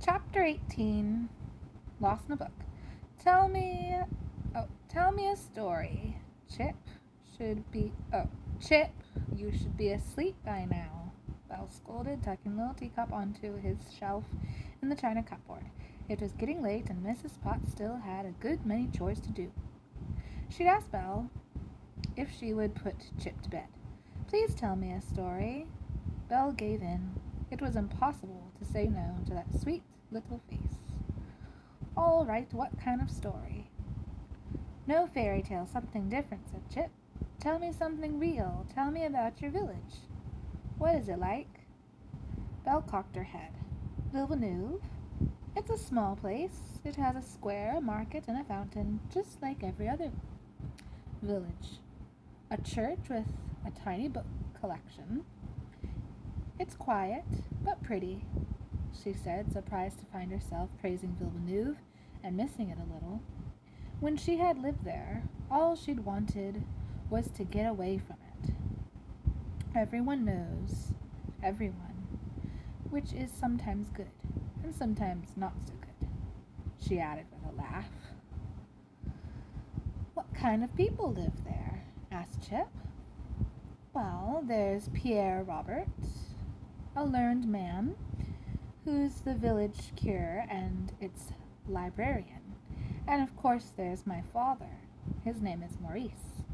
Chapter 18, Lost in a Book. Tell me a story. Chip Chip, you should be asleep by now, Belle scolded, tucking the little teacup onto his shelf in the china cupboard. It was getting late, and Mrs. Potts still had a good many chores to do. She'd asked Belle if she would put Chip to bed. Please tell me a story. Belle gave in. It was impossible to say no to that sweet little face. All right, what kind of story? No fairy tale, something different, said Chip. Tell me something real. Tell me about your village. What is it like? Belle cocked her head. Villeneuve? It's a small place. It has a square, a market, and a fountain, just like every other village. A church with a tiny book collection. It's quiet, but pretty, she said, surprised to find herself praising Villeneuve and missing it a little. When she had lived there, all she'd wanted was to get away from it. Everyone knows everyone, which is sometimes good and sometimes not so good, she added with a laugh. What kind of people live there? Asked Chip. Well, there's Pierre Robert, a learned man, who's the village curé and its librarian. And of course there's my father. His name is Maurice.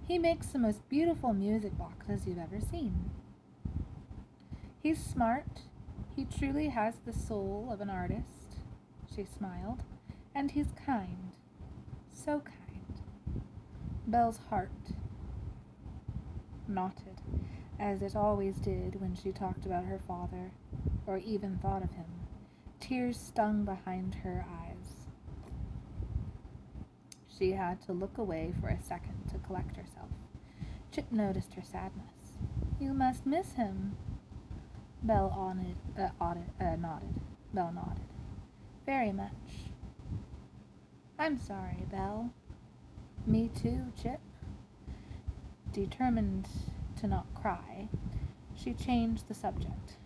He makes the most beautiful music boxes you've ever seen. He's smart. He truly has the soul of an artist, she smiled. And he's kind. So kind. Belle's heart knotted, as it always did when she talked about her father, or even thought of him. Tears stung behind her eyes. She had to look away for a second to collect herself. Chip noticed her sadness. You must miss him. Belle nodded. Belle nodded. Very much. I'm sorry, Belle. Me too, Chip. Determined to not cry, she changed the subject.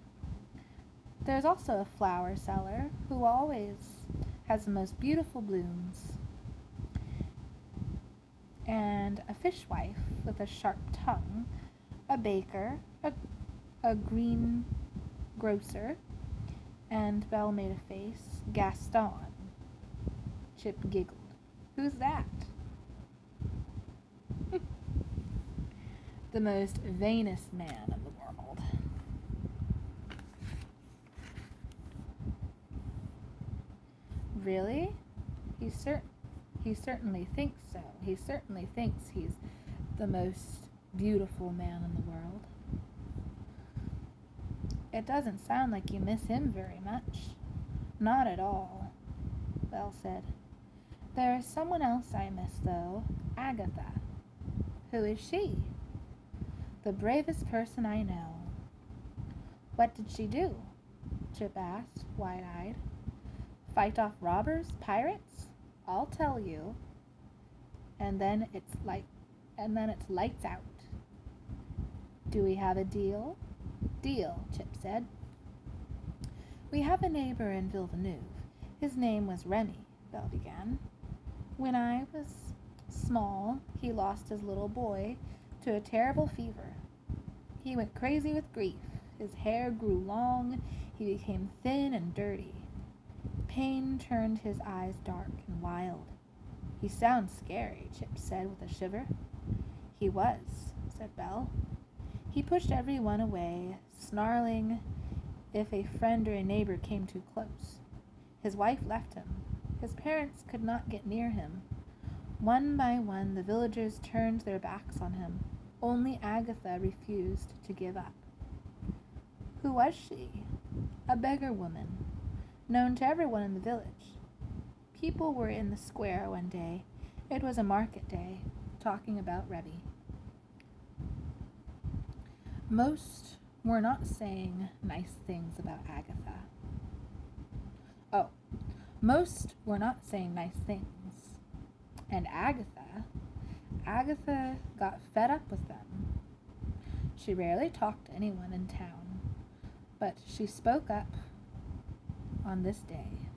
There's also a flower seller who always has the most beautiful blooms, and a fishwife with a sharp tongue, a baker, a greengrocer, and Belle made a face. Gaston. Chip giggled. Who's that? The most vainest man in the world. Really? He certainly thinks so. He certainly thinks he's the most beautiful man in the world. It doesn't sound like you miss him very much. Not at all, Belle said. There is someone else I miss, though. Agatha. Who is she? The bravest person I know. What did she do? Chip asked, wide-eyed. Fight off robbers, pirates? I'll tell you. And then it's lights out. Do we have a deal? Deal, Chip said. We have a neighbor in Villeneuve. His name was Remy, Belle began. When I was small, he lost his little boy to a terrible fever. He went crazy with grief. His hair grew long. He became thin and dirty. Pain turned his eyes dark and wild. He sounds scary, Chip said with a shiver. He was, said Belle. He pushed everyone away, snarling if a friend or a neighbor came too close. His wife left him. His parents could not get near him. One by one, the villagers turned their backs on him. Only Agatha refused to give up. Who was she? A beggar woman, known to everyone in the village. People were in the square one day. It was a market day, talking about Remy. Most were not saying nice things about Agatha. Most were not saying nice things. And Agatha got fed up with them. She rarely talked to anyone in town, but she spoke up on this day.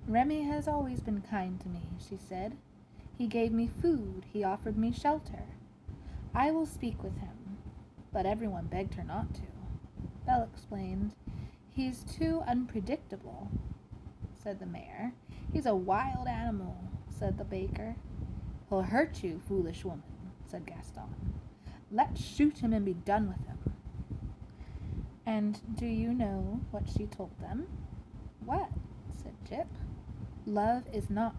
Remy has always been kind to me, she said. He gave me food, he offered me shelter. I will speak with him. But everyone begged her not to. Belle explained. He's too unpredictable, said the mayor. He's a wild animal, said the baker. He'll hurt you, foolish woman, said Gaston. Let's shoot him and be done with him. And do you know what she told them? What? Said Chip. Love is not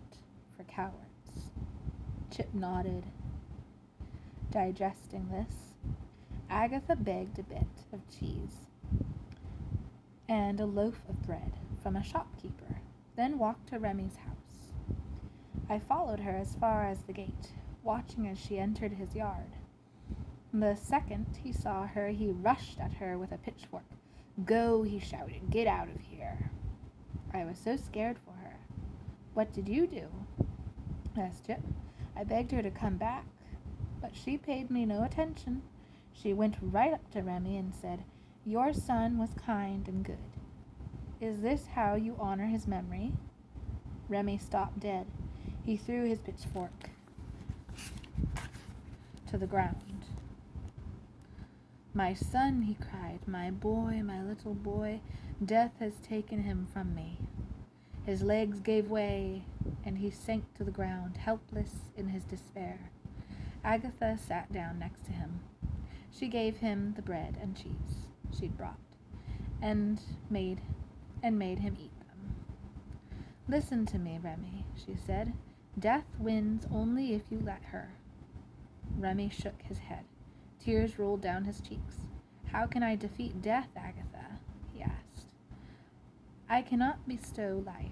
for cowards. Chip nodded, digesting this. Agatha begged a bit of cheese and a loaf of bread from a shopkeeper, then walked to Remy's house. I followed her as far as the gate, watching as she entered his yard. The second he saw her, he rushed at her with a pitchfork. Go, he shouted, get out of here. I was so scared for her. What did you do? Asked Chip. I begged her to come back, but she paid me no attention. She went right up to Remy and said, Your son was kind and good. Is this how you honor his memory? Remy stopped dead. He threw his pitchfork to the ground. My son, he cried, my boy, my little boy, death has taken him from me. His legs gave way, and he sank to the ground, helpless in his despair. Agatha sat down next to him. She gave him the bread and cheese she'd brought, and made him eat them. Listen to me, Remy, she said. Death wins only if you let her. Remy shook his head. Tears rolled down his cheeks. How can I defeat death, Agatha? He asked. I cannot bestow life.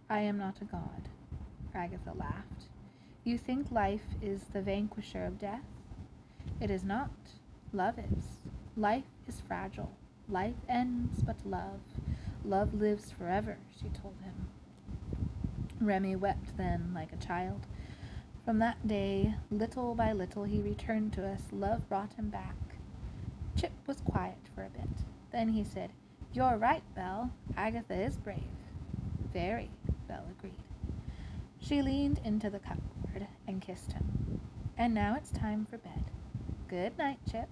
I am not a god. Agatha laughed. You think life is the vanquisher of death? It is not. Love is. Life is fragile. Life ends, but love lives forever, she told him. Remy wept then like a child. From that day, little by little, he returned to us. Love brought him back. Chip was quiet for a bit. Then he said, You're right, Belle. Agatha is brave. Very, Belle agreed. She leaned into the cupboard and kissed him. And now it's time for bed. Good night, Chip.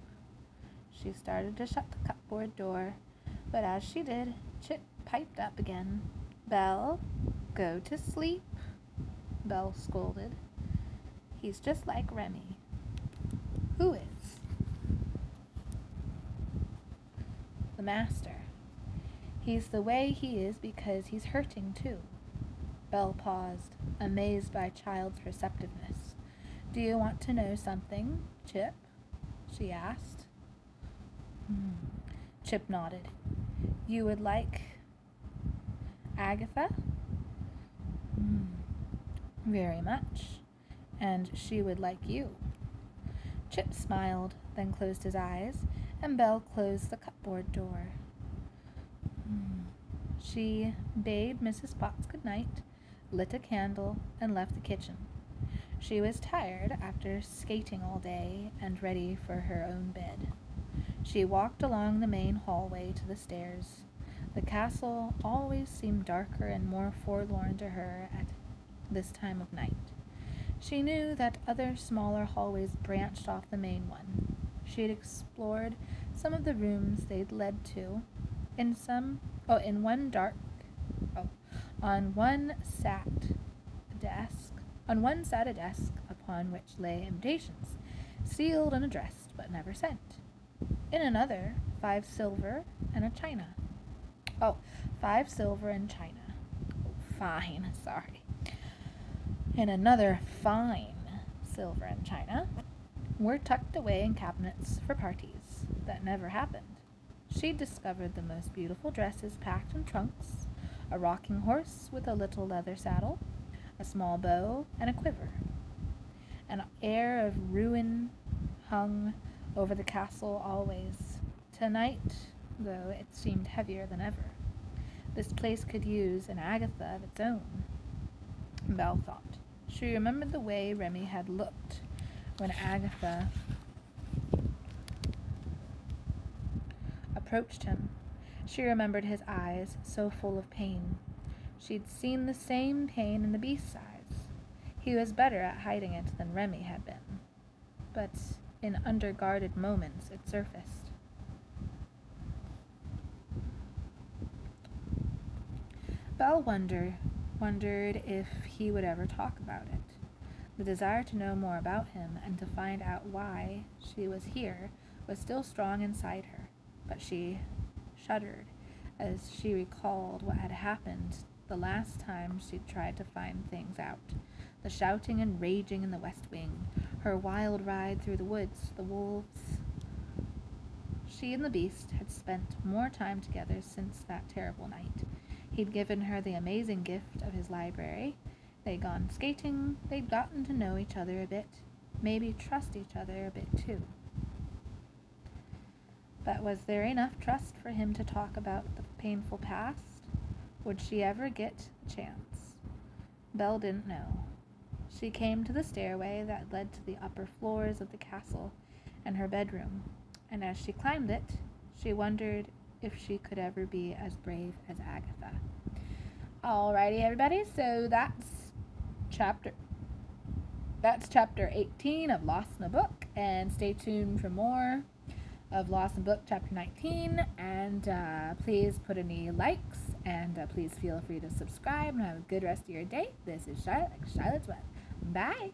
She started to shut the cupboard door, but as she did, Chip piped up again. Belle, go to sleep, Belle scolded. He's just like Remy. Who is? The master. He's the way he is because he's hurting too. Belle paused, amazed by child's receptiveness. Do you want to know something, Chip? She asked. Chip nodded. You would like Agatha? Very much. And she would like you. Chip smiled, then closed his eyes, and Belle closed the cupboard door. She bade Mrs. Potts good night, lit a candle, and left the kitchen. She was tired after skating all day and ready for her own bed. She walked along the main hallway to the stairs. The castle always seemed darker and more forlorn to her at this time of night. She knew that other smaller hallways branched off the main one. She had explored some of the rooms they'd led to. On one sat a desk upon which lay invitations, sealed and addressed, but never sent. In another, 5 silver and a china. 5 silver and china. Fine, sorry. In another, fine silver and china were tucked away in cabinets for parties that never happened. She'd discovered the most beautiful dresses packed in trunks, a rocking horse with a little leather saddle, a small bow, and a quiver. An air of ruin hung over the castle always. Tonight, though, it seemed heavier than ever. This place could use an Agatha of its own, Belle thought. She remembered the way Remy had looked when Agatha approached him. She remembered his eyes, so full of pain. She'd seen the same pain in the beast's eyes. He was better at hiding it than Remy had been. But in underguarded moments it surfaced. Belle wondered if he would ever talk about it. The desire to know more about him and to find out why she was here was still strong inside her, but she shuddered as she recalled what had happened the last time she'd tried to find things out. The shouting and raging in the West Wing, her wild ride through the woods, the wolves. She and the beast had spent more time together since that terrible night. He'd given her the amazing gift of his library. They'd gone skating, they'd gotten to know each other a bit, maybe trust each other a bit too. But was there enough trust for him to talk about the painful past? Would she ever get the chance? Belle didn't know. She came to the stairway that led to the upper floors of the castle and her bedroom, and as she climbed it, she wondered if she could ever be as brave as Agatha. Alrighty, everybody, so that's chapter 18 of Lost in a Book, and stay tuned for more of Lost in Book chapter 19, and please put any likes, and please feel free to subscribe, and have a good rest of your day. This is Charlotte, Charlotte's Web. Bye!